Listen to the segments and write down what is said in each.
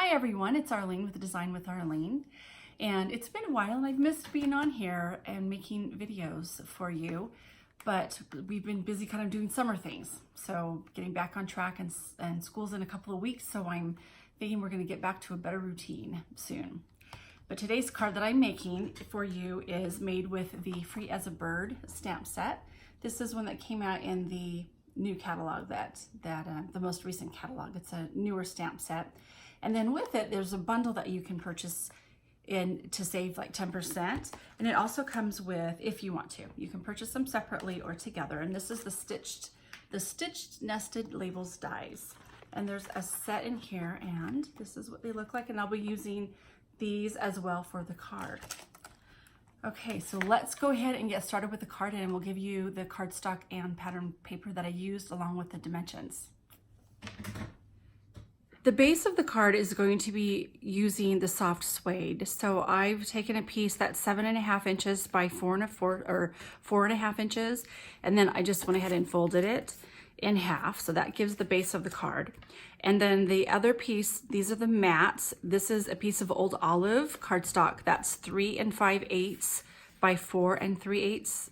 Hi everyone, it's Arlene with Design with Arlene, and it's been a while and I've missed being on here and making videos for you, but we've been busy kind of doing summer things, so getting back on track, and school's in a couple of weeks, so I'm thinking we're going to get back to a better routine soon. But today's card that I'm making for you is made with the Free as a Bird stamp set. This is one that came out in the new catalog, the most recent catalog. It's a newer stamp set. And then with it, there's a bundle that you can purchase to save like 10%. And it also comes with, if you want to, you can purchase them separately or together. And this is the stitched nested labels dies. And there's a set in here, and this is what they look like. And I'll be using these as well for the card. Okay, so let's go ahead and get started with the card, and we'll give you the cardstock and pattern paper that I used along with the dimensions. The base of the card is going to be using the soft suede. So I've taken a piece that's 7.5 inches by 4.5 inches, and then I just went ahead and folded it in half. So that gives the base of the card. And then the other piece, these are the mats. This is a piece of old olive cardstock that's 3 5/8 by 4 3/8.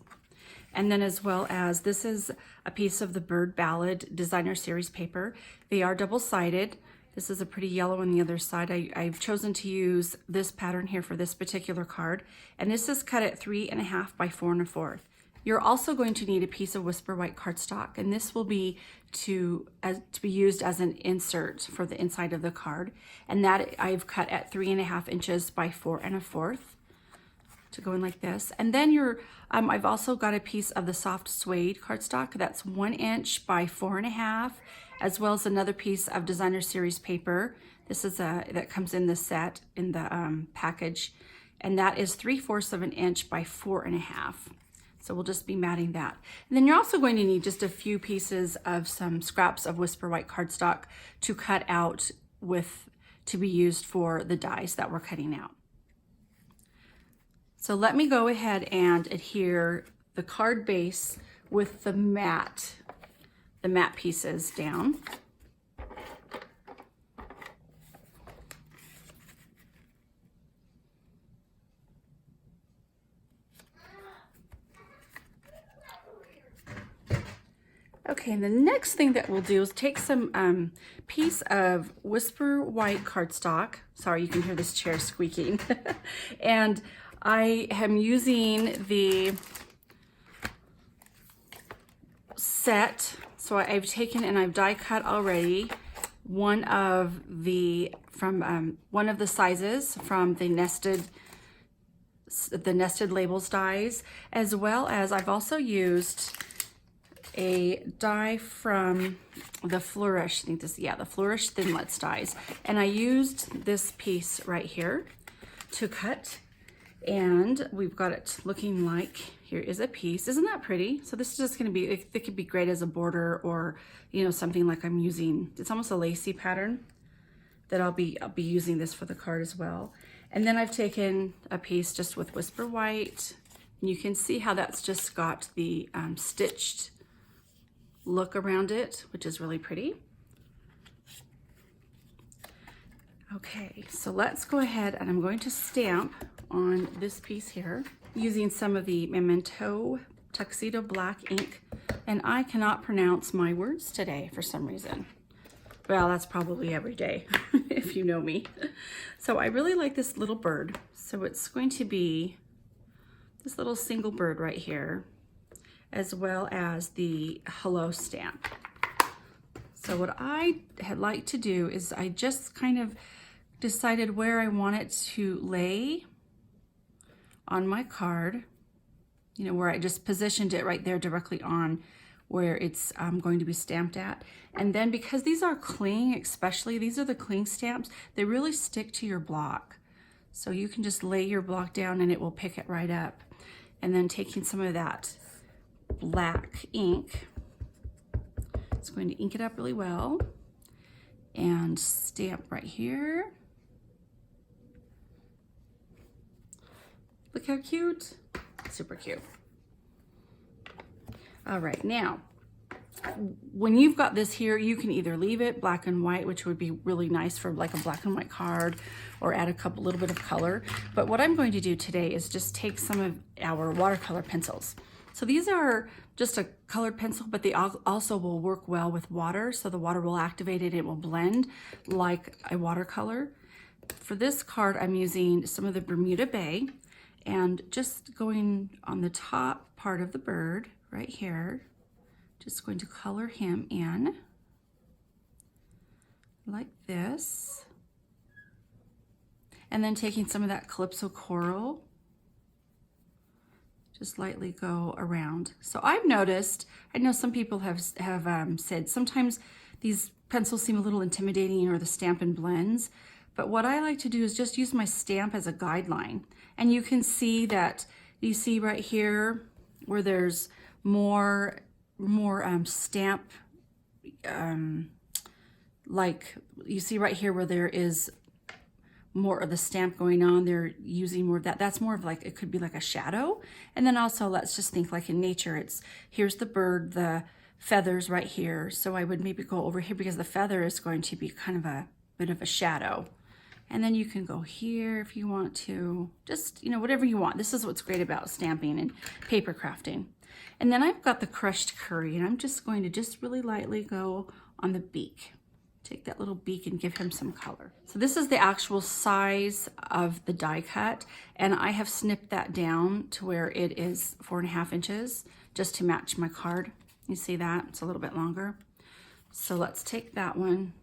And then as well as this is a piece of the Bird Ballad Designer Series paper. They are double-sided. This is a pretty yellow on the other side. I've chosen to use this pattern here for this particular card. And this is cut at 3 1/2 by 4 1/4. You're also going to need a piece of Whisper White cardstock, and this will be to be used as an insert for the inside of the card. And that I've cut at 3 1/2 inches by 4 1/4 to go in like this. And then I've also got a piece of the soft suede cardstock that's 1 inch by 4 1/2, as well as another piece of Designer Series paper. This is that comes in the set in the package, and that is 3/4 of an inch by 4 1/2. So we'll just be matting that. And then you're also going to need just a few pieces of some scraps of Whisper White cardstock to cut out to be used for the dies that we're cutting out. So let me go ahead and adhere the card base with the matte pieces down. Okay, and the next thing that we'll do is take some piece of Whisper White cardstock. Sorry, you can hear this chair squeaking. And I am using the set. So I've taken and I've die cut already one of the sizes from the nested labels dies, as well as I've also used a die from the Flourish, I think this, yeah, the Flourish Thinlits dies. And I used this piece right here to cut, and we've got it looking like, here is a piece. Isn't that pretty? So this is just gonna be, it could be great as a border, or, you know, something like I'm using, it's almost a lacy pattern that I'll be using this for the card as well. And then I've taken a piece just with Whisper White, and you can see how that's just got the stitched look around it, which is really pretty. Okay, so let's go ahead, and I'm going to stamp on this piece here using some of the Memento Tuxedo Black ink, and I cannot pronounce my words today for some reason. Well, that's probably every day if you know me. So I really like this little bird, so it's going to be this little single bird right here, as well as the hello stamp. So what I had like to do is I just kind of decided where I want it to lay on my card, you know, where I just positioned it right there directly on where it's going to be stamped at. And then because these are cling, especially these are the cling stamps, they really stick to your block. So you can just lay your block down and it will pick it right up. And then taking some of that black ink, it's going to ink it up really well and stamp right here. Look how cute, super cute. All right, now when you've got this here, you can either leave it black and white, which would be really nice for like a black and white card, or add a little bit of color. But what I'm going to do today is just take some of our watercolor pencils. So these are just a colored pencil, but they also will work well with water. So the water will activate it, it will blend like a watercolor. For this card, I'm using some of the Bermuda Bay and just going on the top part of the bird right here. Just going to color him in like this. And then taking some of that Calypso Coral, just lightly go around. So I've noticed, I know some people have said sometimes these pencils seem a little intimidating, or the Stampin' blends, but what I like to do is just use my stamp as a guideline. And you can see that, you see right here where there's more stamp, like you see right here where there is more of the stamp going on, they're using more of that. That's more of like, it could be like a shadow. And then also, let's just think like in nature, here's the bird, the feathers right here. So I would maybe go over here because the feather is going to be kind of a bit of a shadow. And then you can go here if you want to, just, whatever you want. This is what's great about stamping and paper crafting. And then I've got the crushed curry, and I'm just going to just really lightly go on the beak. Take that little beak and give him some color. So this is the actual size of the die cut, and I have snipped that down to where it is 4.5 inches just to match my card. You see that? It's a little bit longer. So let's take that one,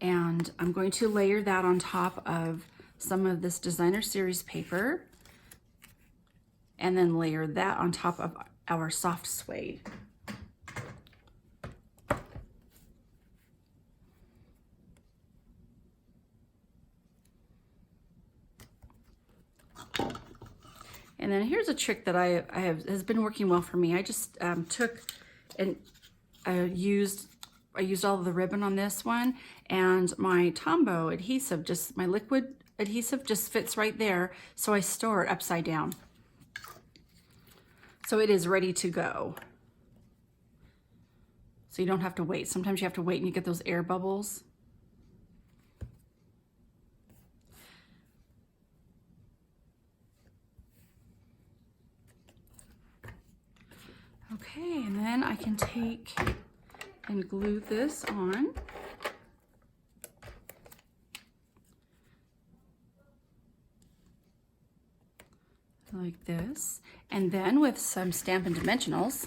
and I'm going to layer that on top of some of this designer series paper, and then layer that on top of our soft suede. And then here's a trick that has been working well for me. I just took and I used all of the ribbon on this one, and my Tombow adhesive, my liquid adhesive just fits right there. So I store it upside down. So it is ready to go. So you don't have to wait. Sometimes you have to wait and you get those air bubbles. Okay, and then I can take and glue this on. Like this. And then with some Stampin' Dimensionals,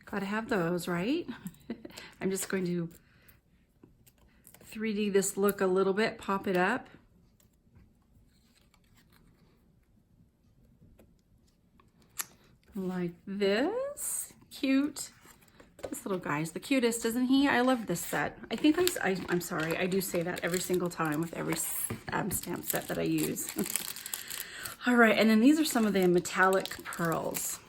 gotta have those, right? I'm just going to 3D this look a little bit, pop it up. Like this. Cute. This little guy's the cutest, isn't he? I love this set. I think I'm sorry, I do say that every single time with every stamp set that I use. All right, and then these are some of the metallic pearls.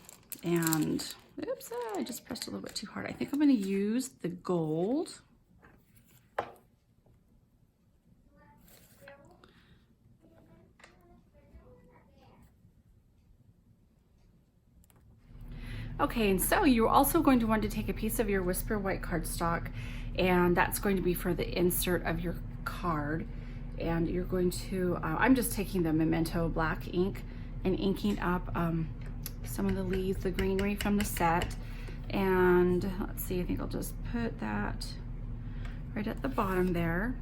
And, oops, I just pressed a little bit too hard. I think I'm gonna use the gold. Okay, and so you're also going to want to take a piece of your Whisper White cardstock, and that's going to be for the insert of your card. And you're going to, I'm just taking the Memento black ink and inking up some of the leaves, the greenery from the set. And let's see, I think I'll just put that right at the bottom there.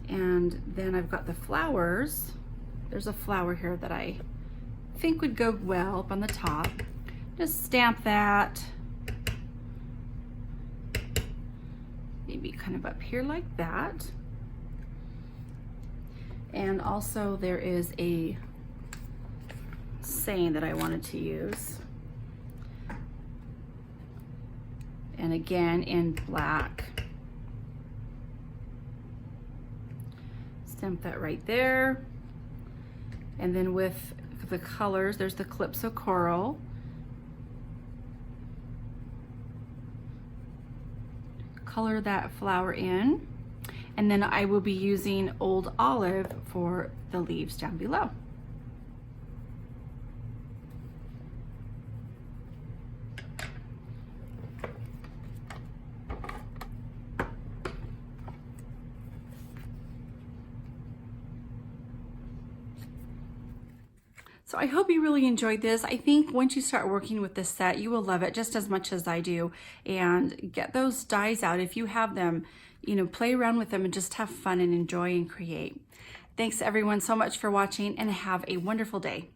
And then I've got the flowers. There's a flower here that I think would go well up on the top. Just stamp that, maybe kind of up here like that. And also there is a saying that I wanted to use. And again in black. Stamp that right there. And then with the colors, there's the Calypso Coral. Color that flower in, and then I will be using Old Olive for the leaves down below. So I hope you really enjoyed this. I think once you start working with this set, you will love it just as much as I do. And get those dies out if you have them, you know, play around with them and just have fun and enjoy and create. Thanks everyone so much for watching, and have a wonderful day.